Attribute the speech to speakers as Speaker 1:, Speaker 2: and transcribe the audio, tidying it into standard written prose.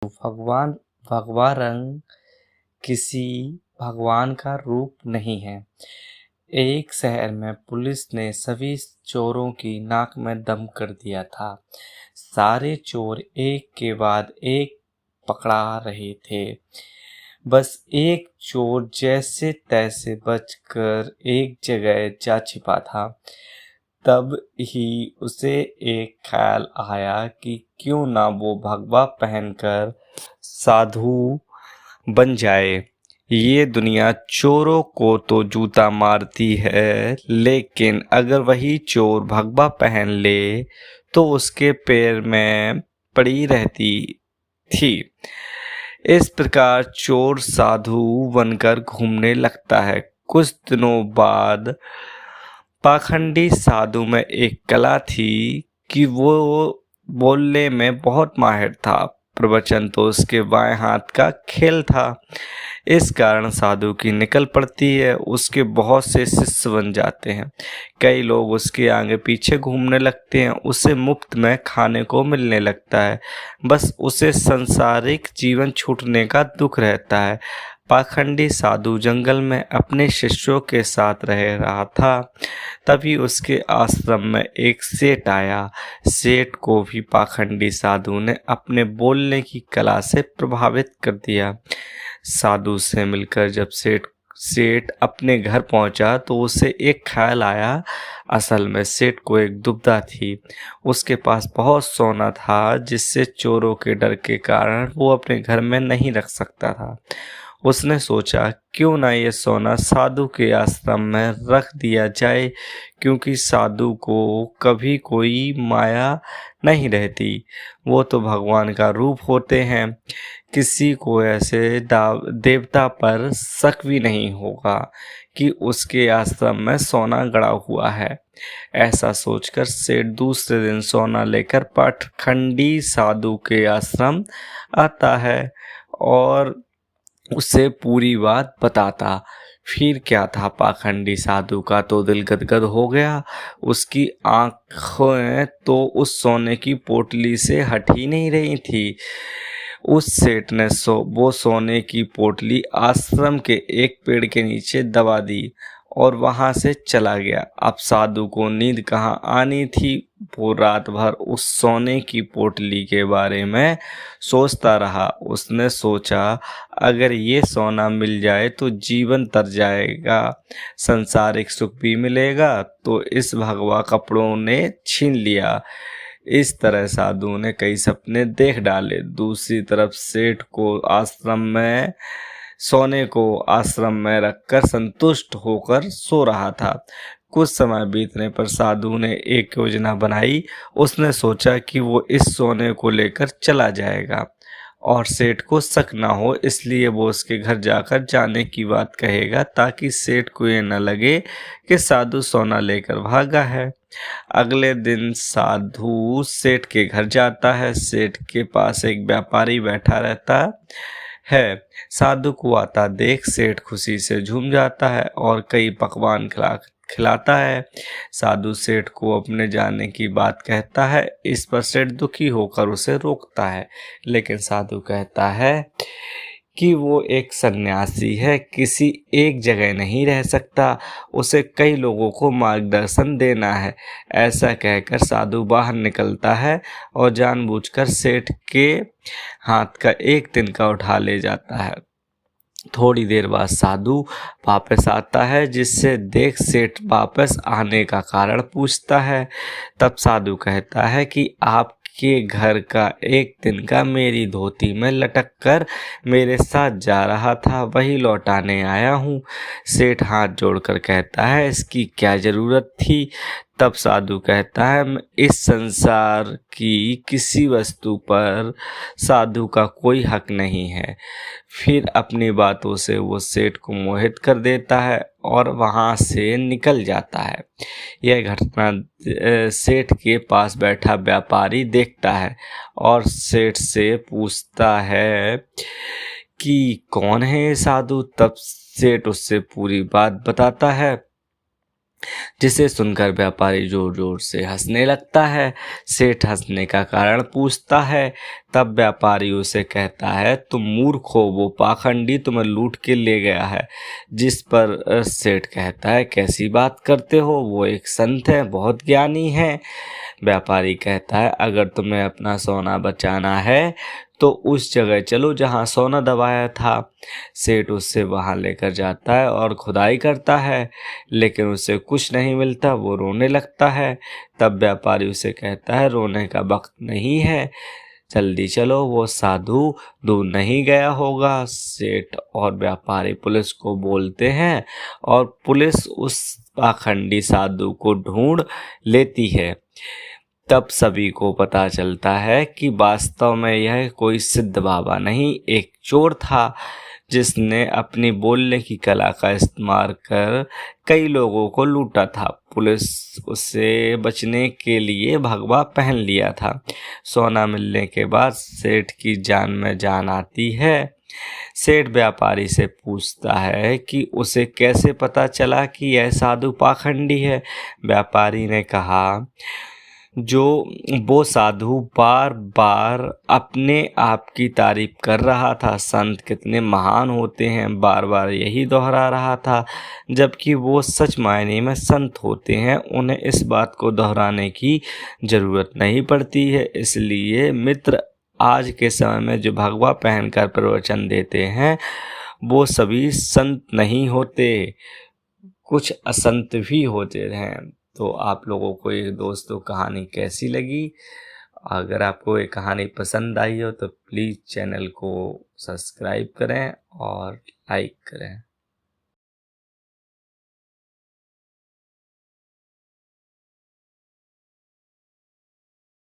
Speaker 1: भगवान भगवा रंग किसी भगवान का रूप नहीं है। एक शहर में पुलिस ने सभी चोरों की नाक में दम कर दिया था। सारे चोर एक के बाद एक पकड़ा रहे थे। बस एक चोर जैसे तैसे बचकर एक जगह जा छिपा था। तब ही उसे एक ख्याल आया कि क्यों ना वो भगवा पहनकर साधु बन जाए। ये दुनिया चोरों को तो जूता मारती है, लेकिन अगर वही चोर भगवा पहन ले तो उसके पैर में पड़ी रहती थी। इस प्रकार चोर साधु बनकर घूमने लगता है। कुछ दिनों बाद पाखंडी साधु में एक कला थी कि वो बोलने में बहुत माहिर था। प्रवचन तो उसके बाएं हाथ का खेल था। इस कारण साधु की निकल पड़ती है। उसके बहुत से शिष्य बन जाते हैं। कई लोग उसके आगे पीछे घूमने लगते हैं। उसे मुफ्त में खाने को मिलने लगता है। बस उसे सांसारिक जीवन छूटने का दुख रहता है। पाखंडी साधु जंगल में अपने शिष्यों के साथ रह रहा था। तभी उसके आश्रम में एक सेठ आया। सेठ को भी पाखंडी साधु ने अपने बोलने की कला से प्रभावित कर दिया। साधु से मिलकर जब सेठ अपने घर पहुंचा तो उसे एक ख्याल आया। असल में सेठ को एक दुविधा थी। उसके पास बहुत सोना था जिससे चोरों के डर के कारण वो अपने घर में नहीं रख सकता था। उसने सोचा क्यों ना ये सोना साधु के आश्रम में रख दिया जाए, क्योंकि साधु को कभी कोई माया नहीं रहती। वो तो भगवान का रूप होते हैं। किसी को ऐसे देवता पर शक भी नहीं होगा कि उसके आश्रम में सोना गड़ा हुआ है। ऐसा सोचकर सेठ दूसरे दिन सोना लेकर पाखंडी साधु के आश्रम आता है और उसे पूरी बात बताता। फिर क्या था, पाखंडी साधु का तो दिल गदगद हो गया। उसकी आंखें तो उस सोने की पोटली से हट ही नहीं रही थी। उस सेठ ने वो सोने की पोटली आश्रम के एक पेड़ के नीचे दबा दी और वहां से चला गया। अब साधु को नींद कहाँ आनी थी। वो रात भर उस सोने की पोटली के बारे में सोचता रहा। उसने सोचा अगर ये सोना मिल जाए तो जीवन तर जाएगा, संसारिक सुख भी मिलेगा। तो इस भगवा कपड़ों ने छीन लिया। इस तरह साधु ने कई सपने देख डाले। दूसरी तरफ सेठ को सोने को आश्रम में रखकर संतुष्ट होकर सो रहा था। कुछ समय बीतने पर साधु ने एक योजना बनाई। उसने सोचा कि वो इस सोने को लेकर चला जाएगा और सेठ को शक ना हो, इसलिए वो उसके घर जाकर जाने की बात कहेगा ताकि सेठ को ये न लगे कि साधु सोना लेकर भागा है। अगले दिन साधु सेठ के घर जाता है। सेठ के पास एक व्यापारी बैठा रहता है। साधु को आता देख सेठ खुशी से झूम जाता है और कई पकवान खिलाता है। साधु सेठ को अपने जाने की बात कहता है। इस पर सेठ दुखी होकर उसे रोकता है, लेकिन साधु कहता है कि वो एक सन्यासी है, किसी एक जगह नहीं रह सकता, उसे कई लोगों को मार्गदर्शन देना है। ऐसा कहकर साधु बाहर निकलता है और जानबूझकर सेठ के हाथ का एक तिनका उठा ले जाता है। थोड़ी देर बाद साधु वापस आता है, जिससे देख सेठ वापस आने का कारण पूछता है। तब साधु कहता है कि आपके घर का एक तिनका मेरी धोती में लटक कर मेरे साथ जा रहा था, वही लौटाने आया हूँ। सेठ हाथ जोड़कर कहता है इसकी क्या जरूरत थी। तब साधु कहता है इस संसार की किसी वस्तु पर साधु का कोई हक नहीं है। फिर अपनी बातों से वो सेठ को मोहित कर देता है और वहाँ से निकल जाता है। यह घटना सेठ के पास बैठा व्यापारी देखता है और सेठ से पूछता है कि कौन है ये साधु। तब सेठ उससे पूरी बात बताता है। जिसे सुनकर व्यापारी जोर जोर से हंसने लगता है। सेठ हंसने का कारण पूछता है। तब व्यापारी उसे कहता है, तुम मूर्ख हो, वो पाखंडी तुम्हें लूट के ले गया है। जिस पर सेठ कहता है, कैसी बात करते हो, वो एक संत है, बहुत ज्ञानी है। व्यापारी कहता है, अगर तुम्हें अपना सोना बचाना है तो उस जगह चलो जहाँ सोना दबाया था। सेठ उससे वहाँ लेकर जाता है और खुदाई करता है, लेकिन उसे कुछ नहीं मिलता। वो रोने लगता है। तब व्यापारी उसे कहता है, रोने का वक्त नहीं है, जल्दी चलो, वो साधु दूर नहीं गया होगा। सेठ और व्यापारी पुलिस को बोलते हैं और पुलिस उस पाखंडी साधु को ढूंढ लेती है। तब सभी को पता चलता है कि वास्तव में यह कोई सिद्ध बाबा नहीं, एक चोर था जिसने अपनी बोलने की कला का इस्तेमाल कर कई लोगों को लूटा था। पुलिस उससे बचने के लिए भगवा पहन लिया था। सोना मिलने के बाद सेठ की जान में जान आती है। सेठ व्यापारी से पूछता है कि उसे कैसे पता चला कि यह साधु पाखंडी है। व्यापारी ने कहा, जो वो साधु बार बार अपने आप की तारीफ कर रहा था, संत कितने महान होते हैं, बार बार यही दोहरा रहा था, जबकि वो सच मायने में संत होते हैं। उन्हें इस बात को दोहराने की ज़रूरत नहीं पड़ती है। इसलिए मित्र, आज के समय में जो भगवा पहनकर प्रवचन देते हैं वो सभी संत नहीं होते, कुछ असंत भी होते हैं। तो आप लोगों को ये दोस्तों कहानी कैसी लगी? अगर आपको ये कहानी पसंद आई हो तो प्लीज़ चैनल को सब्सक्राइब करें और लाइक करें।